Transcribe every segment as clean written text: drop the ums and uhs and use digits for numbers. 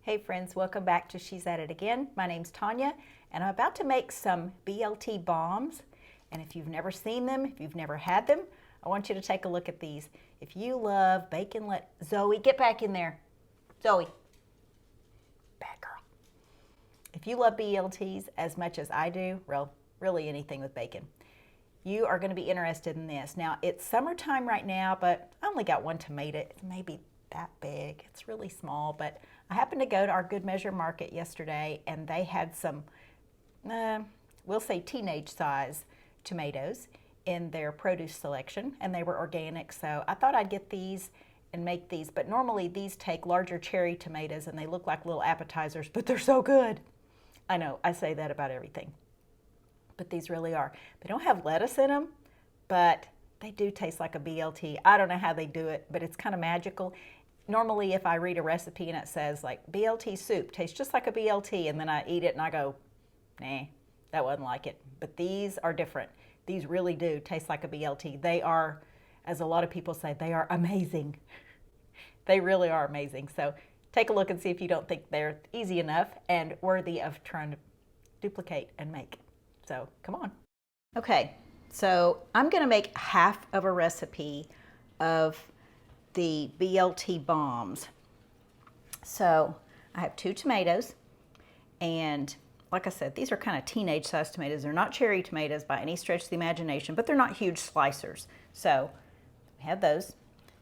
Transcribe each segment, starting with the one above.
Hey friends, welcome back to She's At It Again. My name's Tanya and I'm about to make some BLT bombs. And if you've never seen them, if you've never had them, I want you to take a look at these. If you love bacon, Zoe, get back in there. Zoe. Bad girl. If you love BLTs as much as I do, really anything with bacon, you are going to be interested in this. Now, it's summertime right now, but I only got one tomato. It's maybe that big. It's really small, but I happened to go to our Good Measure market yesterday and they had some, we'll say teenage size tomatoes in their produce selection, and they were organic, so I thought I'd get these and make these. But normally these take larger cherry tomatoes and they look like little appetizers, but they're so good. I know, I say that about everything, but these really are. They don't have lettuce in them, but they do taste like a BLT. I don't know how they do it, but it's kind of magical. Normally, if I read a recipe and it says like BLT soup, tastes just like a BLT, and then I eat it and I go, nah, that wasn't like it. But these are different. These really do taste like a BLT. They are, as a lot of people say, they are amazing. They really are amazing. So take a look and see if you don't think they're easy enough and worthy of trying to duplicate and make. So come on. Okay, so I'm gonna make half of a recipe of the BLT bombs. So I have 2 tomatoes, and like I said, these are kind of teenage sized tomatoes. They're not cherry tomatoes by any stretch of the imagination, but they're not huge slicers. So we have those,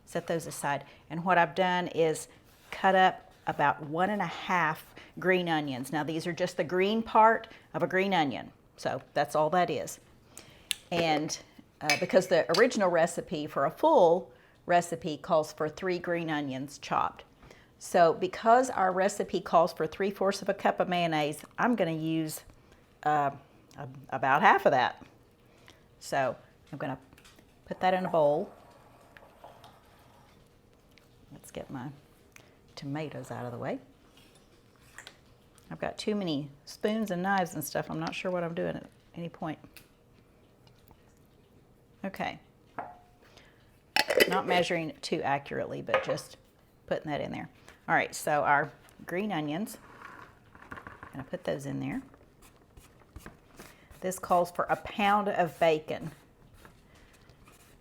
set those aside. And what I've done is cut up about 1.5 green onions. Now these are just the green part of a green onion. So that's all that is. And because the original recipe for a full recipe calls for 3 green onions chopped. So because our recipe calls for 3/4 of a cup of mayonnaise, I'm going to use about half of that. So I'm going to put that in a bowl. Let's get my tomatoes out of the way. I've got too many spoons and knives and stuff. I'm not sure what I'm doing at any point. Okay. Not measuring it too accurately, but just putting that in there. All right, so our green onions, I'm going to put those in there. This calls for 1 pound of bacon.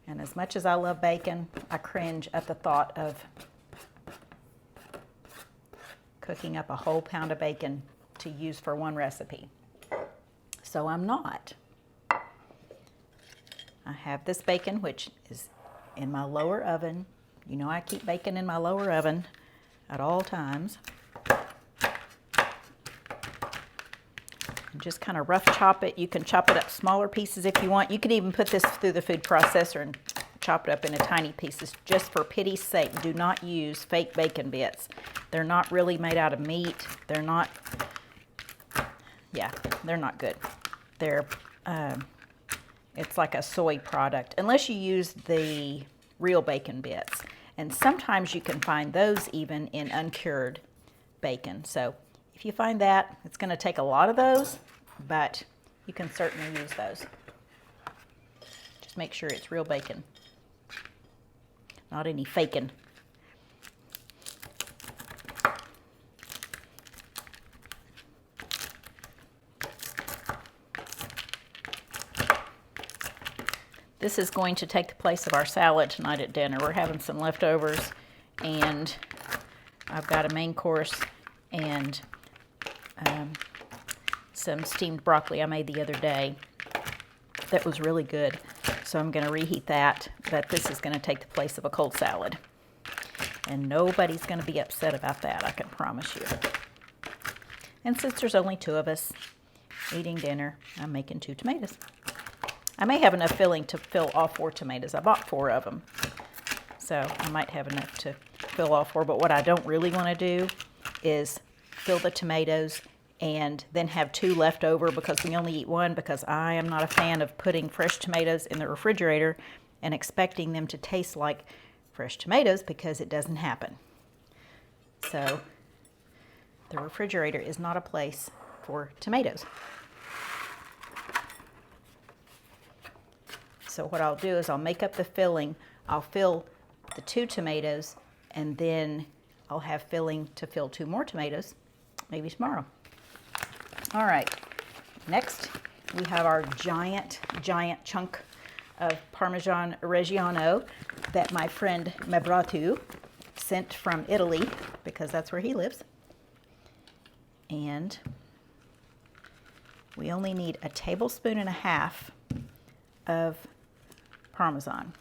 And as much as I love bacon, I cringe at the thought of cooking up a whole pound of bacon to use for one recipe. So I'm not. I have this bacon, which is in my lower oven. You know I keep bacon in my lower oven at all times. And just kind of rough chop it. You can chop it up smaller pieces if you want. You can even put this through the food processor and chop it up into tiny pieces. Just for pity's sake, do not use fake bacon bits. They're not really made out of meat. They're not, yeah, they're not good. They're, it's like a soy product, unless you use the real bacon bits. And sometimes you can find those even in uncured bacon. So if you find that, it's going to take a lot of those, but you can certainly use those. Just make sure it's real bacon, not any faking. This is going to take the place of our salad tonight at dinner. We're having some leftovers, and I've got a main course and some steamed broccoli I made the other day that was really good. So I'm going to reheat that, but this is going to take the place of a cold salad. And nobody's going to be upset about that, I can promise you. And since there's only 2 of us eating dinner, I'm making 2 tomatoes. I may have enough filling to fill all 4 tomatoes. I bought 4 of them, so I might have enough to fill all 4. But what I don't really want to do is fill the tomatoes and then have 2 left over because we only eat 1, because I am not a fan of putting fresh tomatoes in the refrigerator and expecting them to taste like fresh tomatoes, because it doesn't happen. So the refrigerator is not a place for tomatoes. So what I'll do is I'll make up the filling. I'll fill the 2 tomatoes, and then I'll have filling to fill 2 more tomatoes, maybe tomorrow. All right, next we have our giant chunk of Parmesan Reggiano that my friend Mebratu sent from Italy, because that's where he lives. And we only need 1.5 tablespoons of Parmesan.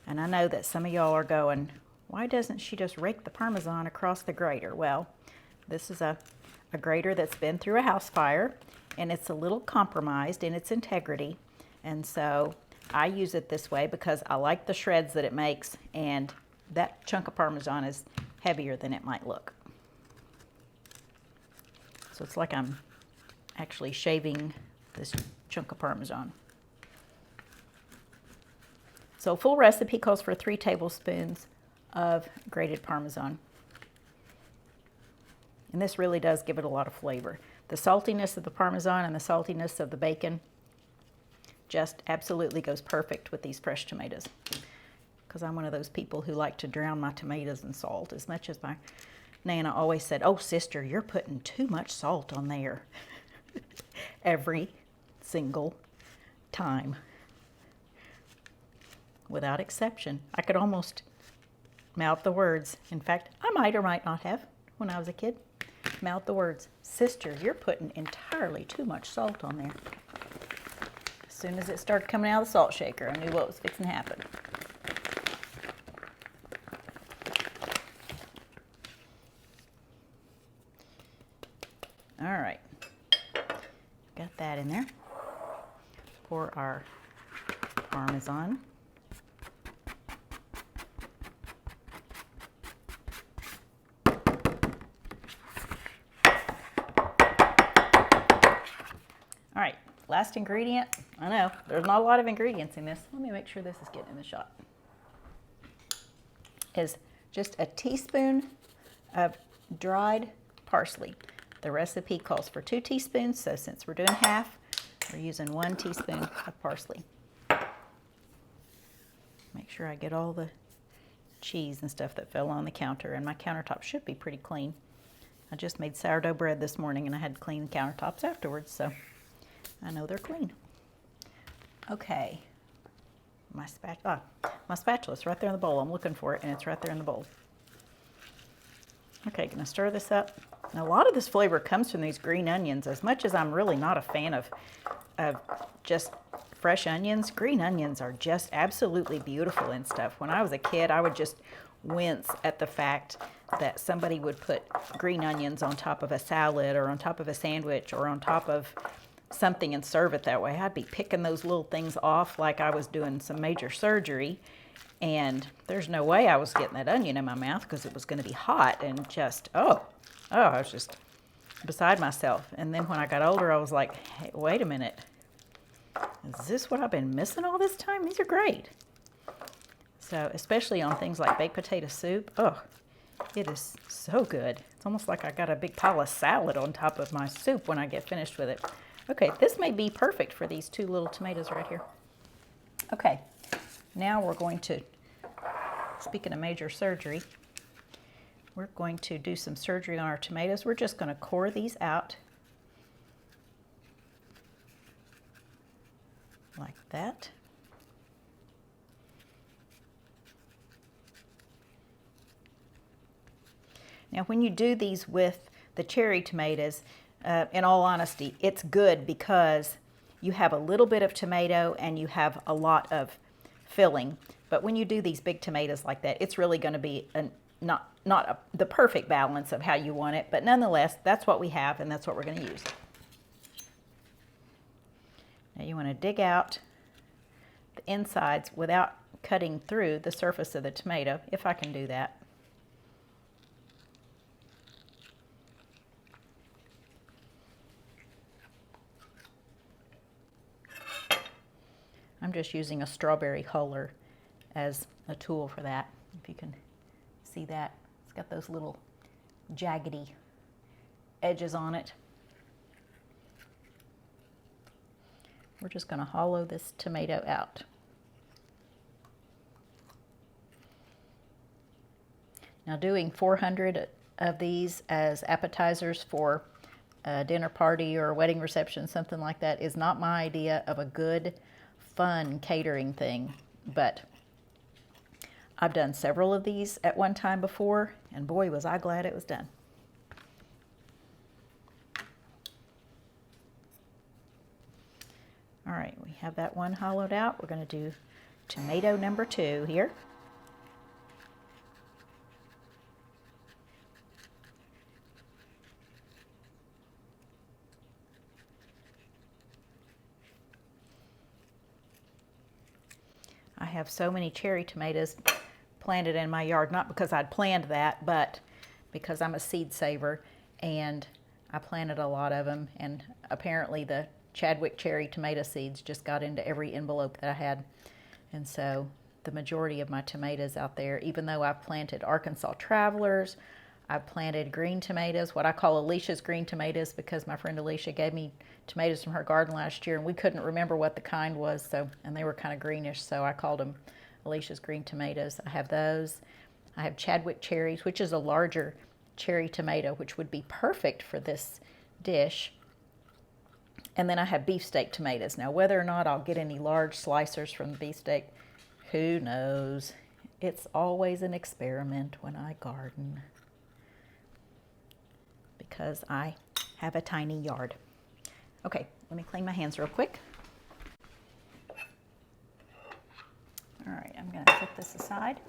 And I know that some of y'all are going, why doesn't she just rake the Parmesan across the grater? Well, this is a grater that's been through a house fire, and it's a little compromised in its integrity. And so I use it this way because I like the shreds that it makes, and that chunk of Parmesan is heavier than it might look. So it's like I'm actually shaving this chunk of Parmesan. So full recipe calls for 3 tablespoons of grated Parmesan. And this really does give it a lot of flavor. The saltiness of the Parmesan and the saltiness of the bacon just absolutely goes perfect with these fresh tomatoes. Because I'm one of those people who like to drown my tomatoes in salt, as much as my Nana always said, oh sister, you're putting too much salt on there. Every single time. Without exception. I could almost mouth the words. In fact, I might or might not have when I was a kid. Mouth the words, sister, you're putting entirely too much salt on there. As soon as it started coming out of the salt shaker, I knew what was fixing to happen. All right, got that in there. Pour our Parmesan. All right, last ingredient. I know, there's not a lot of ingredients in this. Let me make sure this is getting in the shot. Is just 1 teaspoon of dried parsley. The recipe calls for 2 teaspoons, so since we're doing half, we're using 1 teaspoon of parsley. Make sure I get all the cheese and stuff that fell on the counter, and my countertop should be pretty clean. I just made sourdough bread this morning and I had to clean the countertops afterwards, so I know they're clean. Okay, my spatula's right there in the bowl. I'm looking for it, and it's right there in the bowl. Okay, gonna stir this up. Now, a lot of this flavor comes from these green onions. As much as I'm really not a fan of just fresh onions, green onions are just absolutely beautiful and stuff. When I was a kid, I would just wince at the fact that somebody would put green onions on top of a salad or on top of a sandwich or on top of something and serve it that way. I'd be picking those little things off like I was doing some major surgery, and there's no way I was getting that onion in my mouth because it was going to be hot and just, oh, I was just beside myself. And then when I got older, I was like, hey, wait a minute. Is this what I've been missing all this time? These are great. So, especially on things like baked potato soup, oh, it is so good. It's almost like I got a big pile of salad on top of my soup when I get finished with it. Okay, this may be perfect for these 2 little tomatoes right here. Okay, now we're going to, speaking of major surgery, we're going to do some surgery on our tomatoes. We're just going to core these out like that. Now, when you do these with the cherry tomatoes, in all honesty, it's good because you have a little bit of tomato and you have a lot of filling. But when you do these big tomatoes like that, it's really going to be not the perfect balance of how you want it, but nonetheless, that's what we have and that's what we're going to use. Now you want to dig out the insides without cutting through the surface of the tomato, if I can do that. I'm just using a strawberry huller as a tool for that. If you can see that, it's got those little jaggedy edges on it. We're just going to hollow this tomato out. Now doing 400 of these as appetizers for a dinner party or a wedding reception, something like that, is not my idea of a good, fun catering thing. But I've done several of these at one time before, and boy, was I glad it was done. All right, we have that one hollowed out. We're going to do tomato number 2 here. I have so many cherry tomatoes planted in my yard, not because I'd planned that, but because I'm a seed saver, and I planted a lot of them, and apparently the Chadwick cherry tomato seeds just got into every envelope that I had. And so the majority of my tomatoes out there, even though I've planted Arkansas Travelers, I've planted green tomatoes, what I call Alicia's green tomatoes, because my friend Alicia gave me tomatoes from her garden last year and we couldn't remember what the kind was, and they were kind of greenish, so I called them Alicia's green tomatoes. I have those. I have Chadwick cherries, which is a larger cherry tomato, which would be perfect for this dish. And then I have beefsteak tomatoes. Now, whether or not I'll get any large slicers from the beefsteak, who knows? It's always an experiment when I garden, because I have a tiny yard. Okay, let me clean my hands real quick. All right, I'm going to set this aside.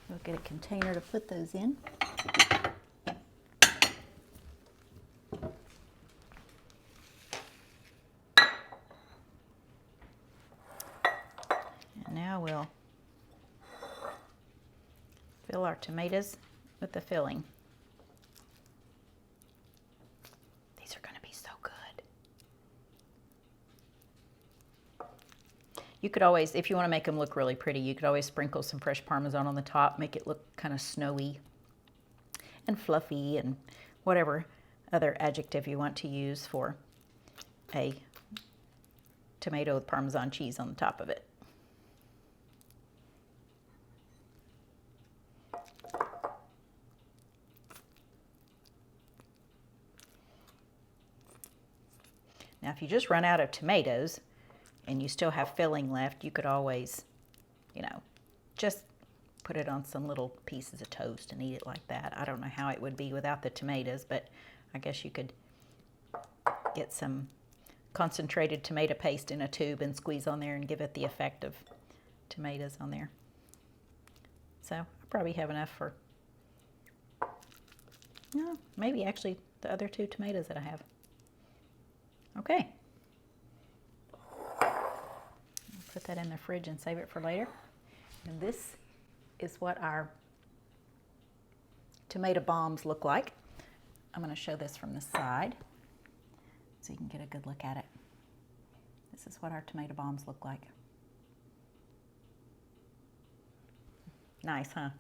We'll get a container to put those in. And now we'll fill our tomatoes with the filling. These are going to be so good. You could always, if you want to make them look really pretty, you could always sprinkle some fresh Parmesan on the top, make it look kind of snowy and fluffy and whatever other adjective you want to use for a tomato with Parmesan cheese on the top of it. Now, if you just run out of tomatoes and you still have filling left, you could always, just put it on some little pieces of toast and eat it like that. I don't know how it would be without the tomatoes, but I guess you could get some concentrated tomato paste in a tube and squeeze on there and give it the effect of tomatoes on there. So I probably have enough for, no, maybe actually the other 2 tomatoes that I have. Okay. I'll put that in the fridge and save it for later. And this is what our tomato bombs look like. I'm going to show this from the side so you can get a good look at it. This is what our tomato bombs look like. Nice, huh?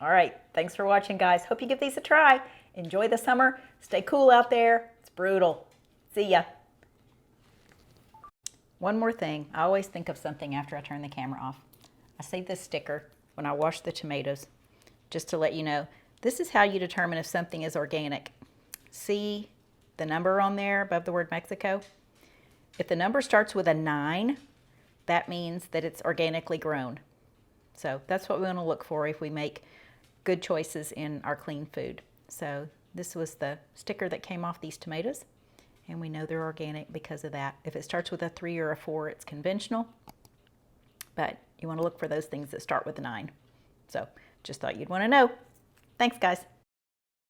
All right, thanks for watching, guys. Hope you give these a try. Enjoy the summer. Stay cool out there. It's brutal. See ya. One more thing. I always think of something after I turn the camera off. I save this sticker when I wash the tomatoes, just to let you know, this is how you determine if something is organic. See the number on there above the word Mexico? If the number starts with a 9, that means that it's organically grown. So that's what we want to look for if we make good choices in our clean food. So this was the sticker that came off these tomatoes, and we know they're organic because of that. If it starts with a 3 or a 4, it's conventional, but you want to look for those things that start with a 9. So just thought you'd want to know. Thanks, guys.